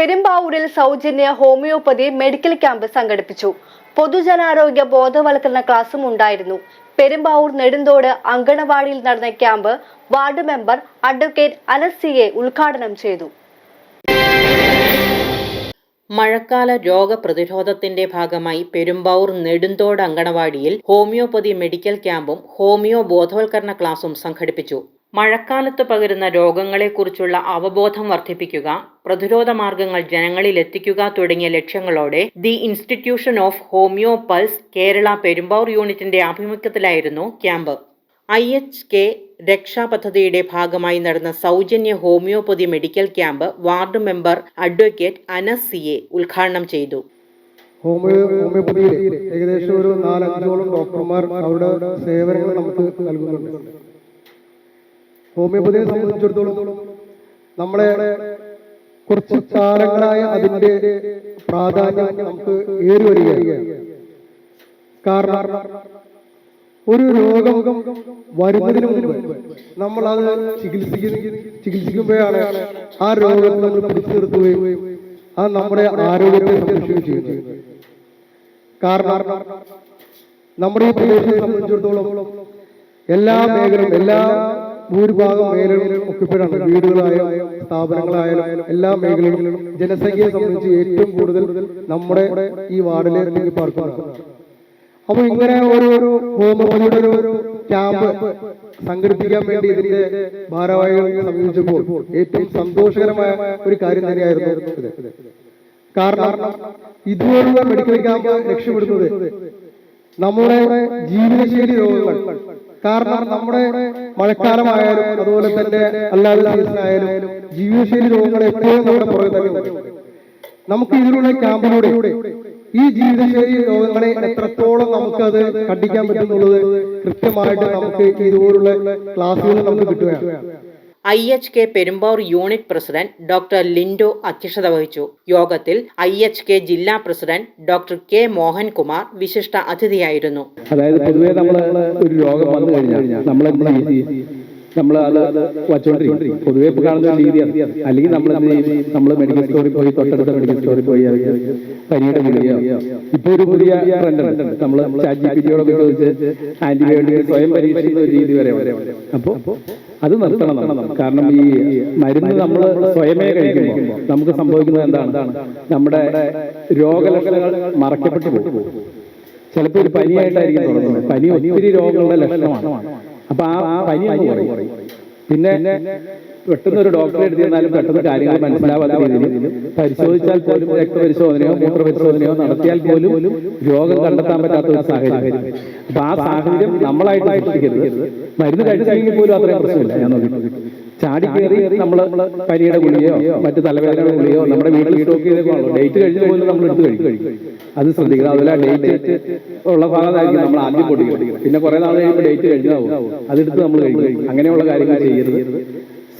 പെരുമ്പാവൂരിൽ സൗജന്യ homoeopathy medical camp സംഘടിപ്പിച്ചു. പൊതുജനാരോഗ്യ ബോധവൽക്കരണ ക്ലാസും ഉണ്ടായിരുന്നു. പെരുമ്പാവൂർ നെടുന്തോട് അങ്കണവാടിയിൽ നടന്ന camp ward member advocate Anas ഉദ്ഘാടനം ചെയ്തു. മഴക്കാല രോഗപ്രതിരോധത്തിന്റെ ഭാഗമായി പെരുമ്പാവൂർ നെടുന്തോട് അങ്കണവാടിയിൽ ഹോമിയോപ്പതി മെഡിക്കൽ ക്യാമ്പും ഹോമിയോ ബോധവൽക്കരണ ക്ലാസും സംഘടിപ്പിച്ചു. മഴക്കാലത്ത് പകരുന്ന രോഗങ്ങളെക്കുറിച്ചുള്ള അവബോധം വർദ്ധിപ്പിക്കുക, പ്രതിരോധ മാർഗങ്ങൾ ജനങ്ങളിൽ എത്തിക്കുക തുടങ്ങിയ ലക്ഷ്യങ്ങളോടെ the institution of homoeopaths Kerala Perumbavoor യൂണിറ്റിന്റെ ആഭിമുഖ്യത്തിലായിരുന്നു ക്യാമ്പ്. IHK രക്ഷാ പദ്ധതിയുടെ ഭാഗമായി നടന്ന സൗജന്യ homoeopathy medical camp ward member advocate Anas ഉദ്ഘാടനം ചെയ്തു. ഹോമിയോപ്പതിയിൽ ഏകദേശം ഒരു 4-5ഓളം ഡോക്ടർമാർ അവരുടെ സേവനങ്ങൾ നമുക്ക് നൽകുന്നുണ്ട്. ഹോമിയോപ്പതിയെ സംബന്ധിച്ചിടത്തോളം നമ്മളെ കുറച്ച് കാലങ്ങളായ അതിന്റെ പ്രാധാന്യം നമുക്ക് ഏറി വരികയാണ്. കാരണം ഒരു രോഗം വരുന്നതിന് മുമ്പ് നമ്മൾ അത് ചികിത്സിക്കുമ്പോഴാണ് ആ രോഗത്തെ നമ്മൾ പിടിച്ചു നിർത്തുകയും അത് നമ്മുടെ ആരോഗ്യത്തെ സംരക്ഷിക്കുകയും ചെയ്യുന്നത്. കാരണം നമ്മുടെ ഈ പ്രദേശത്തെ സംബന്ധിച്ചിടത്തോളം എല്ലാ മേഖലകളും ഭൂരിഭാഗം മേഖലകളും ഒക്കെപ്പോഴാണ് വീടുകളായാലും സ്ഥാപനങ്ങളായാലും എല്ലാ മേഖലകളിലും ജനസംഖ്യയെ സംബന്ധിച്ച് ഏറ്റവും കൂടുതൽ നമ്മുടെ ഈ വാർഡിലെ തിങ്ങിപ്പാർക്കുന്നു. അപ്പൊ ഇങ്ങനെ ഒരു ഹോമിയോപ്പതിയുടെ ഒരു ക്യാമ്പ് സംഘടിപ്പിക്കാൻ വേണ്ടി ഇതിന്റെ ഭാരവാഹികളെ സമീപിച്ചപ്പോൾ ഏറ്റവും സന്തോഷകരമായ ഒരു കാര്യം തന്നെയായിരുന്നു ഇത്. കാരണം ഇതുപോലുള്ള മെഡിക്കൽ ക്യാമ്പ് ലക്ഷ്യമിടുന്നത് നമ്മുടെ ജീവിതശൈലി രോഗങ്ങൾ, കാരണം നമ്മുടെ മഴക്കാലമായാലും അതുപോലെ തന്നെ അല്ലാതെ സീസണായാലും ജീവിതശൈലി രോഗങ്ങൾ എപ്പോഴും നമ്മുടെ പുറകെ തന്നെ ഉണ്ട്. നമുക്ക് ഇതിലുള്ള ക്യാമ്പിലൂടെ ഈ ജീവിതശൈലി രോഗങ്ങളെ എത്രത്തോളം നമുക്കത് കണ്ടിക്കാൻ പറ്റുന്നുള്ളത് കൃത്യമായിട്ട് നമുക്ക് ഇതുപോലുള്ള ക്ലാസ്സുകൾ നമുക്ക് കിട്ടുകയാണ്. IHK Perumbavoor unit president doctor Lindo അധ്യക്ഷത വഹിച്ചു. യോഗത്തിൽ IHK ജില്ലാ പ്രസിഡന്റ് ഡോക്ടർ K മോഹൻകുമാർ വിശിഷ്ട അതിഥിയായിരുന്നു. അതായത് പൊതുവെ നമ്മൾ ഒരു രോഗം വന്നു കഴിഞ്ഞാൽ നമ്മൾ അത് വച്ചുകൊണ്ടിരിക്കും. പൊതുവെ ഇപ്പൊ കാണുന്ന രീതി അല്ലെങ്കിൽ നമ്മൾ മെഡിക്കൽ സ്റ്റോറിൽ പോയി തൊട്ടടുത്ത മെഡിക്കൽ സ്റ്റോറിൽ പോയി പനിയുടെ ഗുളികയോ ഇപ്പൊ ഒരു പുതിയ ട്രെൻഡ് ഉണ്ട്. നമ്മൾ ChatGPT-യോടൊക്കെ ചോദിച്ച് ആന്റിബയോട്ടിക് സ്വയം പരീക്ഷിക്കുന്ന ഒരു രീതി വരെ. അപ്പോൾ അത് നിർത്തണം. കാരണം ഈ മരുന്ന് നമ്മൾ സ്വയമേ കഴിക്കുമ്പോൾ നമുക്ക് സംഭവിക്കുന്നത് എന്താണ്, നമ്മുടെ രോഗലക്ഷണങ്ങൾ മറക്കപ്പെട്ടു പോകും. ചിലപ്പോൾ ഒരു പനിയായിട്ടായിരിക്കും തുടങ്ങുന്നത്. പനി ഒത്തിരി രോഗങ്ങളുടെ ലക്ഷണമാണ്. അപ്പൊ ആ പനി അങ്ങ് കുറയും. പിന്നെ പെട്ടെന്ന് ഒരു ഡോക്ടറെ എടുത്ത് ചെന്നാലും പെട്ടെന്ന് കാര്യങ്ങൾ മനസ്സിലാവാത്ത രീതിയിൽ പരിശോധിച്ചാൽ പോലും രക്തപരിശോധനയോ മൂത്രപരിശോധനയോ നടത്തിയാൽ പോലും രോഗം കണ്ടെത്താൻ പറ്റാത്ത ഒരു സാഹചര്യം. അപ്പൊ ആ സാഹചര്യം നമ്മളായിട്ട് സൃഷ്ടിക്കരുത്. മരുന്ന് കഴിച്ചെങ്കിൽ പോലും അത്രയും പ്രശ്നമില്ല. ഞാൻ നോക്കി ചാടി കയറി നമ്മൾ പനിയുടെ ഗുളികയോ മറ്റു തലവേദനയുടെ ഗുളികയോ നമ്മുടെ വീട്ടിൽ സ്റ്റോക്ക് ചെയ്തേക്കാണല്ലോ. ഡേറ്റ് കഴിഞ്ഞ പോലും നമ്മൾ എടുത്ത് കഴിക്കും. അത് ശ്രദ്ധിക്കണം. അതുപോലെ ഡേറ്റ് ഉള്ള ഭാഗത്തായിരിക്കും നമ്മൾ ആദ്യം പൊടിക്കും. പിന്നെ കുറെ നാൾ കഴിയുമ്പോൾ ഡേറ്റ് കഴിഞ്ഞാവും അതെടുത്ത് നമ്മൾ കഴിക്കും. അങ്ങനെയുള്ള കാര്യങ്ങൾ ചെയ്യരുത്.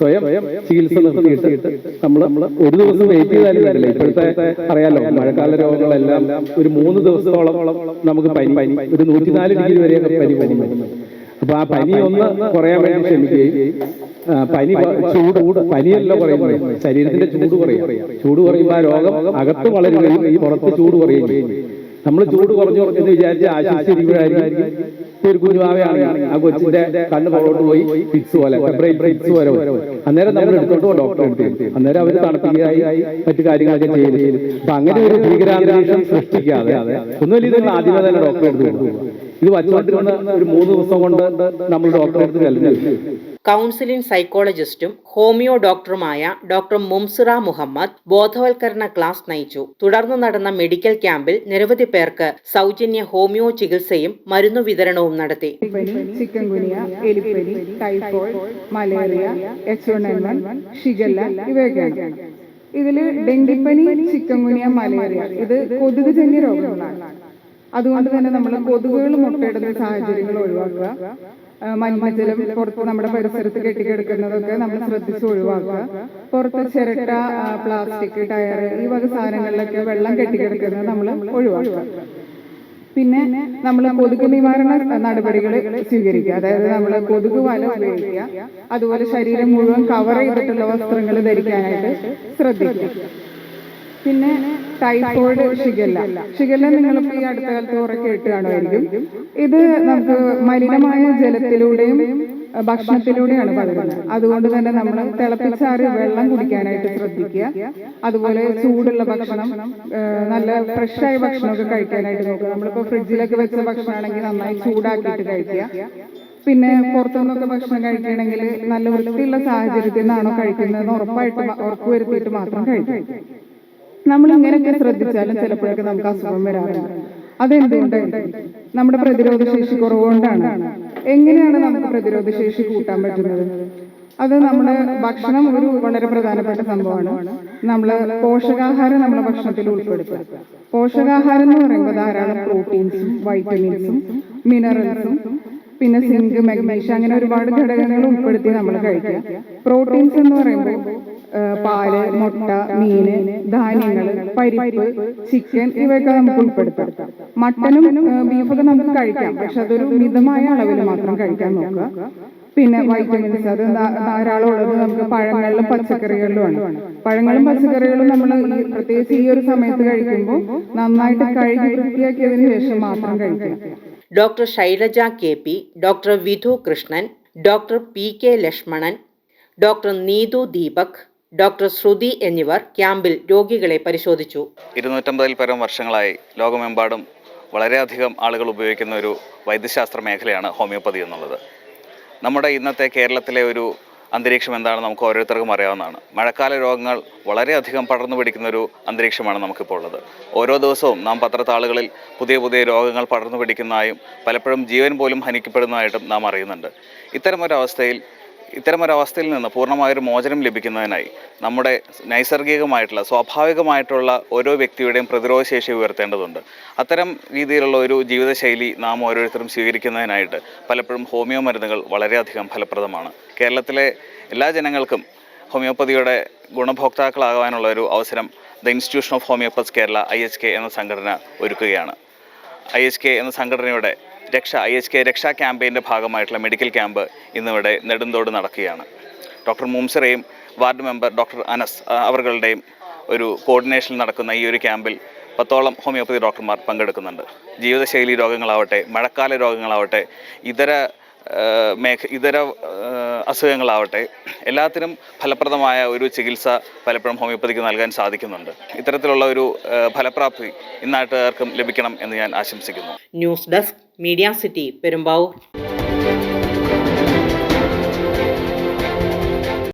സ്വയം ചികിത്സ നിർത്തിയിട്ട് നമ്മൾ ഒരു ദിവസം വെയിറ്റ് ചെയ്താലും വരില്ല. ഇപ്പോഴത്തെ അറിയാലോ, മഴക്കാല രോഗങ്ങളെല്ലാം ഒരു 3 ദിവസത്തോളം നമുക്ക് പനി ഒരു 104 ഡിഗ്രി വരെയൊക്കെ പനി പോകുന്നു. അപ്പൊ ആ പനി ഒന്ന് കുറയാൻ വേണ്ടി ശ്രമിക്കുകയും പനിയല്ല കുറയുമ്പോൾ ശരീരത്തിന്റെ ചൂട് കുറയുമ്പോൾ ആ രോഗം അകത്ത് വളരുകയും പുറത്ത് ചൂട് കുറയുകയും ചെയ്യും. നമ്മൾ ചൂട് കുറഞ്ഞു എന്ന് വിചാരിച്ച് ആശ്വസിച്ചിരിക്കുകയായിരിക്കും. ഒരു കുഞ്ഞുമാവയാണെങ്കിൽ ആ കൊച്ചിന്റെ കണ്ണ് പുറകോട്ട് പോയി ഫിക്സ് പോലെ അന്നേരം നമ്മൾ എടുത്തോണ്ട് ഡോക്ടറെ എടുത്ത് അന്നേരം അവർ തണുപ്പിക്കുകയായി മറ്റു കാര്യങ്ങളൊക്കെ ചെയ്ത്. അപ്പൊ അങ്ങനെ ഒരു ഭീകരാന്തരീക്ഷം സൃഷ്ടിക്കാതെ ഒന്നുമില്ല, ഇത് ആദ്യമേ തന്നെ ഡോക്ടറെ എടുത്ത് കൊടുക്കുക. ഇത് വച്ചുകൊണ്ടിരുന്ന ഒരു 3 ദിവസം കൊണ്ട് നമ്മൾ ഡോക്ടറെ എടുത്ത് ചെല്ലുന്നു. കൗൺസിലിംഗ് സൈക്കോളജിസ്റ്റും ഹോമിയോ ഡോക്ടറുമായ ഡോക്ടർ മുംസിറ മുഹമ്മദ് ബോധവൽക്കരണ ക്ലാസ് നയിച്ചു. തുടർന്ന് നടന്ന മെഡിക്കൽ ക്യാമ്പിൽ നിരവധി പേർക്ക് സൗജന്യ ഹോമിയോ ചികിത്സയും മരുന്നു വിതരണവും നടത്തി. ചിക്കൻഗുനിയ, എലിപ്പനി, ടൈഫോയിഡ്, മലേറിയ, H1N1, ഷിഗല്ല ഇവയൊക്കെയാണ്. ഇതില് ഡെങ്കിപ്പനി, ചിക്കൻഗുനിയ, മലേറിയ ഇത് കൊതുകുജന്യ രോഗങ്ങളാണ്. അതുകൊണ്ട് തന്നെ നമ്മൾ കൊതുകുകൾ മുട്ടയിടുന്ന സാഹചര്യങ്ങൾ ഒഴിവാക്കുക. മലിനജലം പുറത്ത് നമ്മുടെ പരിസരത്ത് കെട്ടിക്കിടക്കുന്നതൊക്കെ നമ്മൾ ശ്രദ്ധിച്ച് ഒഴിവാക്കുക. പുറത്ത് ചിരട്ട, പ്ലാസ്റ്റിക്, ടയർ ഈ വക സാധനങ്ങളിലൊക്കെ വെള്ളം കെട്ടിക്കിടക്കുന്നത് നമ്മൾ ഒഴിവാക്കുക. പിന്നെ നമ്മൾ കൊതുക് നിവാരണ നടപടികൾ സ്വീകരിക്കുക. അതായത് നമ്മൾ കൊതുക് വല ഉപയോഗിക്കുക. അതുപോലെ ശരീരം മുഴുവൻ കവർ ചെയ്തിട്ടുള്ള വസ്ത്രങ്ങൾ ധരിക്കാനായിട്ട് ശ്രദ്ധിക്കുക. പിന്നെ ടൈഫോയിഡ്, ഷിഗല്ല നിങ്ങളിപ്പോൾ ഈ അടുത്ത കാലത്ത് കുറെ കേട്ട് കാണുമായിരിക്കും. ഇത് നമുക്ക് മലിനമായ ജലത്തിലൂടെയും ഭക്ഷണത്തിലൂടെയാണ് പകരുന്നത്. അതുകൊണ്ട് തന്നെ നമ്മൾ തിളപ്പിച്ചാറിയ വെള്ളം കുടിക്കാനായിട്ട് ശ്രദ്ധിക്കുക. അതുപോലെ ചൂടുള്ള ഭക്ഷണം, നല്ല ഫ്രഷായ ഭക്ഷണമൊക്കെ കഴിക്കാനായിട്ട് നോക്കുക. നമ്മളിപ്പോൾ ഫ്രിഡ്ജിലൊക്കെ വെച്ച ഭക്ഷണമാണെങ്കിൽ നന്നായി ചൂടാക്കിയിട്ട് കഴിക്കുക. പിന്നെ പുറത്തുനിന്നൊക്കെ ഭക്ഷണം കഴിക്കുകയാണെങ്കിൽ നല്ല വൃത്തിയുള്ള സാഹചര്യത്തിൽ നിന്നാണോ കഴിക്കുന്നതെന്ന് ഉറപ്പുവരുത്തിയിട്ട് മാത്രം കഴിക്കുക. നമ്മൾ ഇങ്ങനെയൊക്കെ ശ്രദ്ധിച്ചാലും ചിലപ്പോഴൊക്കെ നമുക്ക് അസുഖം വരാറുണ്ട്. അതെന്തുകൊണ്ടാണ്? നമ്മുടെ പ്രതിരോധ ശേഷി കുറവുകൊണ്ടാണ്. എങ്ങനെയാണ് നമുക്ക് പ്രതിരോധ ശേഷി കൂട്ടാൻ പറ്റുന്നത്? അത് നമ്മുടെ ഭക്ഷണം ഒരു വളരെ പ്രധാനപ്പെട്ട സംഭവമാണ്. നമ്മൾ പോഷകാഹാരം നമ്മുടെ ഭക്ഷണത്തിൽ ഉൾപ്പെടുത്തുക. പോഷകാഹാരം എന്ന് പറയുമ്പോൾ ധാരാളം പ്രോട്ടീൻസും വൈറ്റമിൻസും മിനറൽസും പിന്നെ സിങ്ക്, മഗ്നീഷ്യം, അങ്ങനെ ഒരുപാട് ഘടകങ്ങൾ ഉൾപ്പെടുത്തി നമ്മൾ കഴിക്കുക. പ്രോട്ടീൻസ് എന്ന് പറയുമ്പോൾ പാല്, മുട്ട, മീന്, ധാന്യങ്ങൾ, പരിപ്പ്, ചിക്കൻ ഇവയൊക്കെ നമുക്ക് ഉൾപ്പെടുത്താം. മട്ടനും ബീഫൊക്കെ നമുക്ക് കഴിക്കാം, പക്ഷെ അതൊരു മിതമായ അളവിൽ മാത്രം കഴിക്കാൻ നോക്കുക. പിന്നെ വൈറ്റമിൻസ് അത് ധാരാളം ഉള്ളത് നമുക്ക് പഴങ്ങളിലും പച്ചക്കറികളിലുമാണ്. പഴങ്ങളും പച്ചക്കറികളും നമ്മൾ പ്രത്യേകിച്ച് ഈ ഒരു സമയത്ത് കഴിക്കുമ്പോൾ നന്നായിട്ട് കഴുകി വൃത്തിയാക്കിയതിനു ശേഷം മാത്രം കഴിക്കുക. Doctor Shailaja KP, doctor Vidhu Krishnan, doctor PK Lakshmanan, doctor Neethu Deepak, doctor Sruthi എന്നിവർ ക്യാമ്പിൽ രോഗികളെ പരിശോധിച്ചു. 250-ൽ പരം വർഷങ്ങളായി ലോകമെമ്പാടും വളരെയധികം ആളുകൾ ഉപയോഗിക്കുന്ന ഒരു വൈദ്യശാസ്ത്ര മേഖലയാണ് ഹോമിയോപ്പതി എന്നുള്ളത്. നമ്മുടെ ഇന്നത്തെ കേരളത്തിലെ ഒരു അന്തരീക്ഷം എന്താണെന്ന് നമുക്ക് ഓരോരുത്തർക്കും അറിയാവുന്നതാണ്. മഴക്കാല രോഗങ്ങൾ വളരെയധികം പടർന്നു പിടിക്കുന്ന ഒരു അന്തരീക്ഷമാണ് നമുക്കിപ്പോൾ ഉള്ളത്. ഓരോ ദിവസവും നാം പത്രത്താളുകളിൽ പുതിയ പുതിയ രോഗങ്ങൾ പടർന്നു പിടിക്കുന്നതായും പലപ്പോഴും ജീവൻ പോലും ഹനിക്കപ്പെടുന്നതായിട്ടും നാം അറിയുന്നുണ്ട്. ഇത്തരമൊരവസ്ഥയിൽ നിന്ന് പൂർണ്ണമായൊരു മോചനം ലഭിക്കുന്നതിനായി നമ്മുടെ നൈസർഗികമായിട്ടുള്ള സ്വാഭാവികമായിട്ടുള്ള ഓരോ വ്യക്തിയുടെയും പ്രതിരോധശേഷി ഉയർത്തേണ്ടതുണ്ട്. അത്തരം രീതിയിലുള്ള ഒരു ജീവിതശൈലി നാം ഓരോരുത്തരും സ്വീകരിക്കുന്നതിനായിട്ട് പലപ്പോഴും ഹോമിയോ മരുന്നുകൾ വളരെയധികം ഫലപ്രദമാണ്. കേരളത്തിലെ എല്ലാ ജനങ്ങൾക്കും ഹോമിയോപ്പതിയുടെ ഗുണഭോക്താക്കളാകാനുള്ള ഒരു അവസരം the institution of homoeopaths Kerala IHK എന്ന സംഘടന ഒരുക്കുകയാണ്. IHK എന്ന സംഘടനയുടെ IHK രക്ഷാ ക്യാമ്പയിൻ്റെ ഭാഗമായിട്ടുള്ള മെഡിക്കൽ ക്യാമ്പ് ഇന്നിവിടെ നെടുന്തോട് നടക്കുകയാണ്. ഡോക്ടർ മുംസിറയും വാർഡ് മെമ്പർ ഡോക്ടർ അനസ് അവர்களுടെയും ഒരു കോർഡിനേഷനിൽ നടക്കുന്ന ഈ ഒരു ക്യാമ്പിൽ 10ഓളം ഹോമിയോപ്പതി ഡോക്ടർമാർ പങ്കെടുക്കുന്നുണ്ട്. ജീവിതശൈലി രോഗങ്ങളാവട്ടെ, മഴക്കാല രോഗങ്ങളാവട്ടെ, ഇതര അസുഖങ്ങളാവട്ടെ, എല്ലാത്തിനും ഫലപ്രദമായ ഒരു ചികിത്സ പലപ്പോഴും ഹോമിയോപ്പതിക്ക് നൽകാൻ സാധിക്കുന്നുണ്ട്. ഇത്തരത്തിലുള്ള ഒരു ഫലപ്രാപ്തി ഇന്നാട്ടുകാർക്കും ലഭിക്കണം എന്ന് ഞാൻ ആശംസിക്കുന്നു. News desk, media city, Perumbavoor.